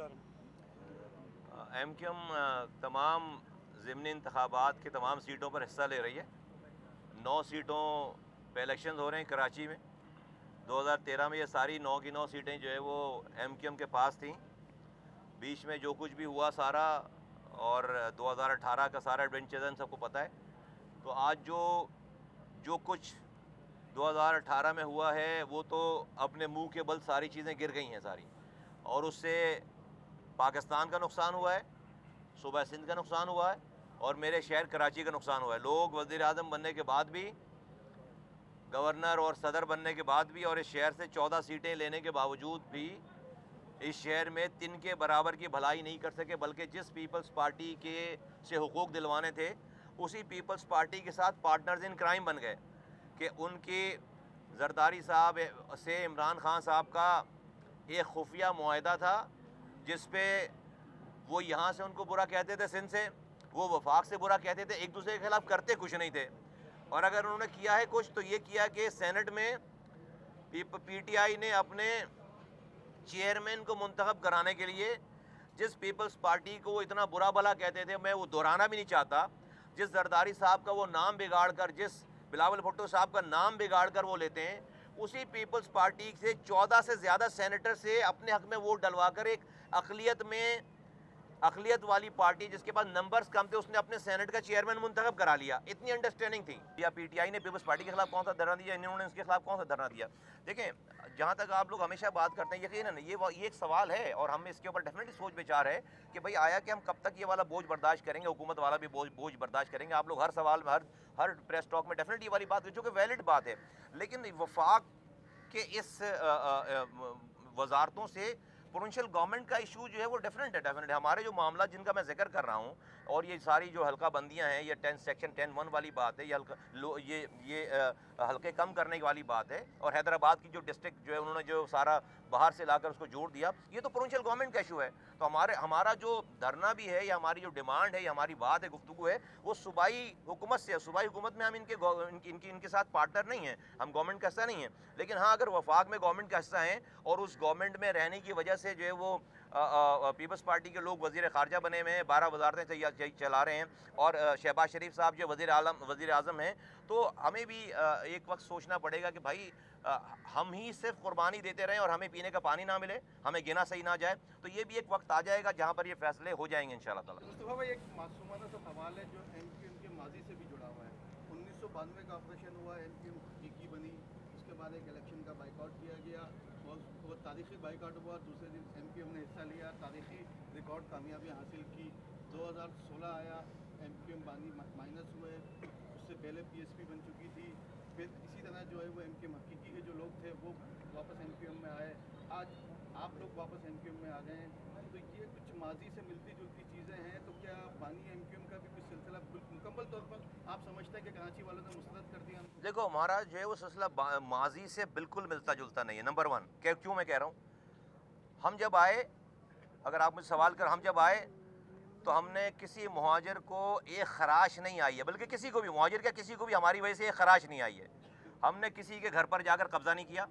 M Q M تمام ضمنی انتخابات کے تمام سیٹوں پر حصہ لے رہی ہے. 9 سیٹوں پہ الیکشنز ہو رہے ہیں کراچی میں. 2013 میں یہ ساری 9 کی 9 سیٹیں جو ہے وہ ایم کیو ایم کے پاس تھیں. بیچ میں جو کچھ بھی ہوا سارا، اور 2018 کا سارا ایڈونچر سب کو پتہ ہے. تو آج جو کچھ 2018 میں ہوا ہے وہ تو اپنے منہ کے بل ساری چیزیں گر گئی ہیں ساری، اور اس سے پاکستان کا نقصان ہوا ہے، صوبہ سندھ کا نقصان ہوا ہے، اور میرے شہر کراچی کا نقصان ہوا ہے. لوگ وزیر اعظم بننے کے بعد بھی، گورنر اور صدر بننے کے بعد بھی، اور اس شہر سے 14 سیٹیں لینے کے باوجود بھی اس شہر میں 3 کے برابر کی بھلائی نہیں کر سکے، بلکہ جس پیپلز پارٹی کے سے حقوق دلوانے تھے اسی پیپلز پارٹی کے ساتھ پارٹنرز ان کرائم بن گئے. کہ ان کی زرداری صاحب سے عمران خان صاحب کا ایک خفیہ معاہدہ تھا جس پہ وہ یہاں سے ان کو برا کہتے تھے، سندھ سے وہ وفاق سے برا کہتے تھے، ایک دوسرے کے خلاف کرتے کچھ نہیں تھے. اور اگر انہوں نے کیا ہے کچھ تو یہ کیا کہ سینٹ میں پی ٹی آئی نے اپنے چیئرمین کو منتخب کرانے کے لیے جس پیپلز پارٹی کو وہ اتنا برا بھلا کہتے تھے، میں وہ دہرانا بھی نہیں چاہتا، جس زرداری صاحب کا وہ نام بگاڑ کر، جس بلاول بھٹو صاحب کا نام بگاڑ کر وہ لیتے ہیں، اسی پیپلز پارٹی سے 14 سے زیادہ سینیٹر سے اپنے حق میں ووٹ ڈلوا کر ایک اقلیت والی پارٹی جس کے پاس نمبرز کم تھے، اس نے اپنے سینٹ کا چیئرمین منتخب کرا لیا. اتنی انڈرسٹینڈنگ تھی. یا پی ٹی آئی نے پیپلز پارٹی کے خلاف کون سا دھرنا دیا، انہوں نے اس کے خلاف کون سا دھرنا دیا؟ دیکھیں، جہاں تک آپ لوگ ہمیشہ بات کرتے ہیں، یقیناً یہ ایک سوال ہے، اور ہم اس کے اوپر ڈیفینیٹلی سوچ بچار ہے کہ بھئی آیا کہ ہم کب تک یہ والا بوجھ برداشت کریں گے، حکومت والا بھی بوجھ برداشت کریں گے. آپ لوگ ہر سوال میں، ہر پریس ٹاک میں ڈیفینیٹلی یہ والی بات جو کہ ویلڈ بات ہے. لیکن وفاق کے اس وزارتوں سے پروونشل گورنمنٹ کا ایشو جو ہے وہ ڈیفرنٹ ہے. ہمارے جو معاملات جن کا میں ذکر کر رہا ہوں، اور یہ ساری جو حلقہ بندیاں ہیں، یہ سیکشن 10(1) والی بات ہے، یہ حلقے کم کرنے والی بات ہے، اور حیدرآباد کی جو ڈسٹرکٹ جو ہے انہوں نے جو سارا باہر سے لا کر اس کو جوڑ دیا، یہ تو پروونشل گورنمنٹ کا ایشو ہے. تو ہمارا جو دھرنا بھی ہے، یا ہماری جو ڈیمانڈ ہے، یا ہماری بات ہے، گفتگو ہے، وہ صوبائی حکومت سے ہے. صوبائی حکومت میں ہم ان کے ساتھ پارٹنر نہیں ہیں، ہم گورنمنٹ کا حصہ نہیں ہیں. لیکن ہاں، اگر وفاق میں گورنمنٹ کا حصہ ہیں اور اس گورنمنٹ میں رہنے کی وجہ سے جو ہے وہ پیپلز پارٹی کے لوگ وزیر خارجہ بنے ہوئے ہیں، 12 وزارتیں چلا رہے ہیں، اور شہباز شریف صاحب جو وزیر اعظم ہیں، تو ہمیں بھی ایک وقت سوچنا پڑے گا کہ بھائی ہم ہی صرف قربانی دیتے رہیں اور ہمیں پینے کا پانی نہ ملے، ہمیں گنا صحیح نہ جائے. تو یہ بھی ایک وقت آ جائے گا جہاں پر یہ فیصلے ہو جائیں گے انشاءاللہ تعالی. مصطفیٰ بھائی، ایک معصومانہ سا سوال ہے جو ایم کیو ایم کے ماضی سے بھی جڑا ہوا ہے. 1992 کا آپریشن ہوا، ایم کیو ایم حقیقی بنی، اس کے بعد ایک الیکشن کا بائیکاٹ کیا گیا، وہ تاریخی بائیکاٹ ہوا، دوسرے دن ایم کیو ایم نے حصہ لیا، تاریخی ریکارڈ کامیابی حاصل کی. 2016 آیا، ایم کیو ایم بانی مائنس ہوئے، اس سے پہلے پی ایس پی بن چکی تھی. پھر اسی طرح جو ہے وہ ایم کیو ایم حقیقی کے جو لوگ تھے وہ واپس ایم کیو ایم میں آئے. آج آپ لوگ واپس ایم کیو ایم میں آ گئے ہیں، تو یہ کچھ ماضی سے ملتی جلتی چیزیں ہیں. تو کیا بانی ایم کیو ایم کا بھی کچھ سلسلہ مکمل طور پر آپ سمجھتے ہیں کہ کراچی والوں نے مسترد کر دیا؟ دیکھو، ہمارا جو ہے وہ سلسلہ ماضی سے بالکل ملتا جلتا نہیں ہے. نمبر 1 کیوں میں کہہ رہا ہوں، ہم جب آئے، اگر آپ مجھے سوال کر، ہم جب آئے تو ہم نے کسی مہاجر کو ایک خراش نہیں آئی ہے، بلکہ کسی کو بھی، مہاجر کیا کسی کو بھی ہماری وجہ سے ایک خراش نہیں آئی ہے. ہم نے کسی کے گھر پر جا کر قبضہ نہیں کیا،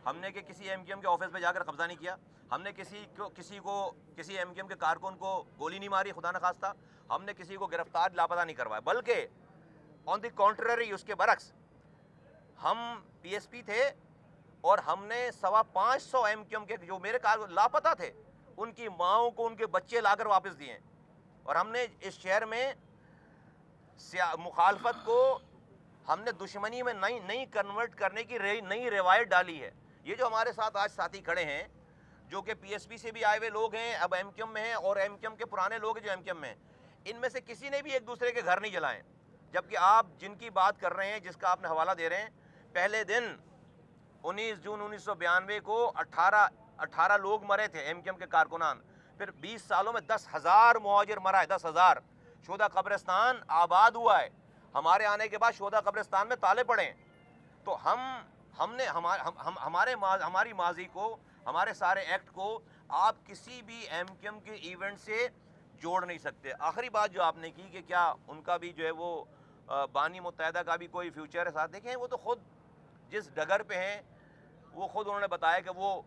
ہم نے کہ کسی ایم کیو ایم کے آفس پہ جا کر قبضہ نہیں کیا، ہم نے کسی ایم کیو ایم کے کارکن کو گولی نہیں ماری خدا نخواستہ، ہم نے کسی کو گرفتار لاپتہ نہیں کروایا. بلکہ آن دی کنٹرری، اس کے برعکس، ہم پی ایس پی تھے اور ہم نے 550 ایم کیو ایم کے جو میرے لاپتہ تھے ان کی ماؤں کو ان کے بچے لا کر واپس دیے. اور ہم نے اس شہر میں مخالفت کو ہم نے دشمنی میں نہیں کنورٹ کرنے کی نئی روایت ڈالی ہے. یہ جو ہمارے ساتھ آج ساتھی کھڑے ہیں جو کہ پی ایس پی سے بھی آئے ہوئے لوگ ہیں، اب ایم کیو ایم میں ہیں، اور ایم کیو ایم کے پرانے لوگ ہیں جو ایم کیو ایم میں ہیں، ان میں سے کسی نے بھی ایک دوسرے کے گھر نہیں جلائے. جبکہ آپ جن کی بات کر رہے ہیں، جس کا آپ نے حوالہ دے رہے ہیں، پہلے دن 19 جون 1992 کو 18 لوگ مرے تھے ایم کیو ایم کے کارکنان. پھر 20 سالوں میں 10,000 مہاجر مرا ہے، 10,000. شہداء قبرستان آباد ہوا ہے. ہمارے آنے کے بعد شہداء قبرستان میں تالے پڑے ہیں. تو ہم نے ہماری ماضی کو، ہمارے سارے ایکٹ کو آپ کسی بھی ایم کیو ایم کے ایونٹ سے جوڑ نہیں سکتے. آخری بات جو آپ نے کی کہ کیا ان کا بھی جو ہے وہ بانی متحدہ کا بھی کوئی فیوچر ہے ساتھ، دیکھیں وہ تو خود جس ڈگر پہ ہیں، وہ خود انہوں نے بتایا کہ وہ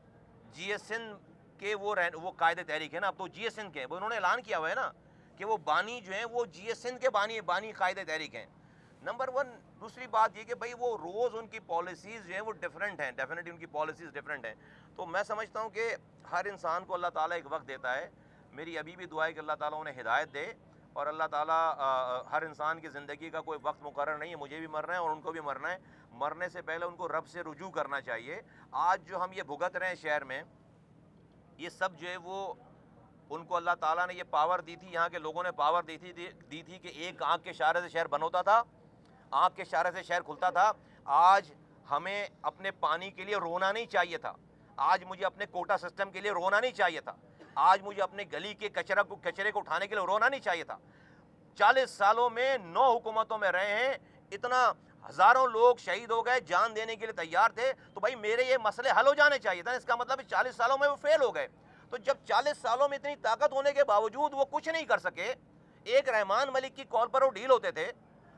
جی ایس سندھ کہ وہ قائد تحریک ہے نا، اب تو جی ایس ہند کے ہیں، وہ انہوں نے اعلان کیا ہوا ہے نا کہ وہ بانی جو ہیں وہ جی ایس ہند کے بانی قائد تحریک ہیں، نمبر ون۔ دوسری بات یہ کہ بھائی وہ روز ان کی پالیسیز جو ہیں وہ ڈیفرنٹ ہیں، ڈیفینیٹلی ان کی پالیسیز ڈیفرنٹ ہیں، تو میں سمجھتا ہوں کہ ہر انسان کو اللہ تعالیٰ ایک وقت دیتا ہے۔ میری ابھی بھی دعا ہے کہ اللہ تعالیٰ انہیں ہدایت دے، اور اللہ تعالیٰ ہر انسان کی زندگی کا کوئی وقت مقرر نہیں ہے، مجھے بھی مرنا ہے اور ان کو بھی مرنا ہے، مرنے سے پہلے ان کو رب سے رجوع کرنا چاہیے۔ آج جو ہم یہ بھگت رہے ہیں شہر میں، یہ سب جو ہے وہ ان کو اللہ تعالیٰ نے یہ پاور دی تھی، یہاں کے لوگوں نے پاور دی تھی کہ ایک آنکھ کے اشارے سے شہر بند ہوتا تھا، آنکھ کے اشارے سے شہر کھلتا تھا۔ آج ہمیں اپنے پانی کے لیے رونا نہیں چاہیے تھا، آج مجھے اپنے کوٹا سسٹم کے لیے رونا نہیں چاہیے تھا، آج مجھے اپنے گلی کے کچرے کو اٹھانے کے لیے رونا نہیں چاہیے تھا۔ 40 سالوں میں 9 حکومتوں میں رہے ہیں، اتنا ہزاروں لوگ شہید ہو گئے، جان دینے کے لیے تیار تھے، تو بھائی میرے یہ مسئلے حل ہو جانے چاہیے تھا، اس کا مطلب 40 سالوں میں وہ فیل ہو گئے۔ تو جب 40 سالوں میں اتنی طاقت ہونے کے باوجود وہ کچھ نہیں کر سکے، ایک رحمان ملک کی کال پر وہ ڈیل ہوتے تھے،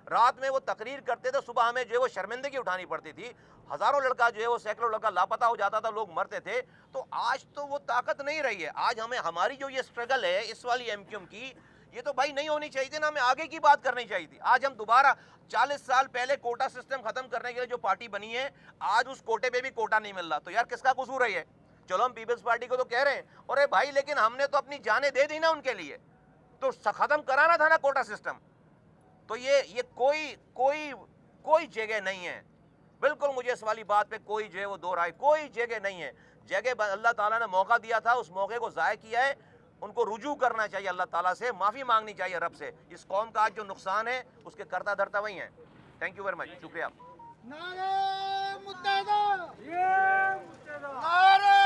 رات میں وہ تقریر کرتے تھے، صبح ہمیں جو ہے وہ شرمندگی اٹھانی پڑتی تھی، ہزاروں لڑکا جو ہے وہ سینکڑوں لڑکا لاپتہ ہو جاتا تھا، لوگ مرتے تھے۔ تو آج تو وہ طاقت نہیں رہی ہے، آج ہماری جو یہ سٹرگل ہے اس والی ایم کیو ایم کی، یہ تو بھائی نہیں ہونی چاہیے تھی نا، ہمیں آگے کی بات کرنی چاہیے تھی۔ آج ہم دوبارہ 40 سال پہلے کوٹا سسٹم ختم کرنے کے لیے جو پارٹی بنی ہے، آج اس کوٹے پہ بھی کوٹا نہیں مل رہا، تو یار کس کا قصور ہے یہ؟ چلو ہم پیپلز پارٹی کو تو کہہ رہے ہیں، ارے بھائی لیکن ہم نے تو اپنی جانیں دے دی نا ان کے لیے، تو ختم کرانا تھا نا کوٹا سسٹم۔ تو یہ کوئی جگہ نہیں ہے، بالکل مجھے اس والی بات پہ کوئی جو ہے وہ دو رائے، کوئی جگہ نہیں ہے۔ جگہ اللہ تعالیٰ نے موقع دیا تھا، اس موقع کو ضائع کیا ہے، ان کو رجوع کرنا چاہیے اللہ تعالیٰ سے، معافی مانگنی چاہیے رب سے۔ اس قوم کا آج جو نقصان ہے اس کے کرتا دھرتا وہی ہیں۔ تھینک یو ویری مچ، شکریہ۔ نعرہ متحدہ! نعرہ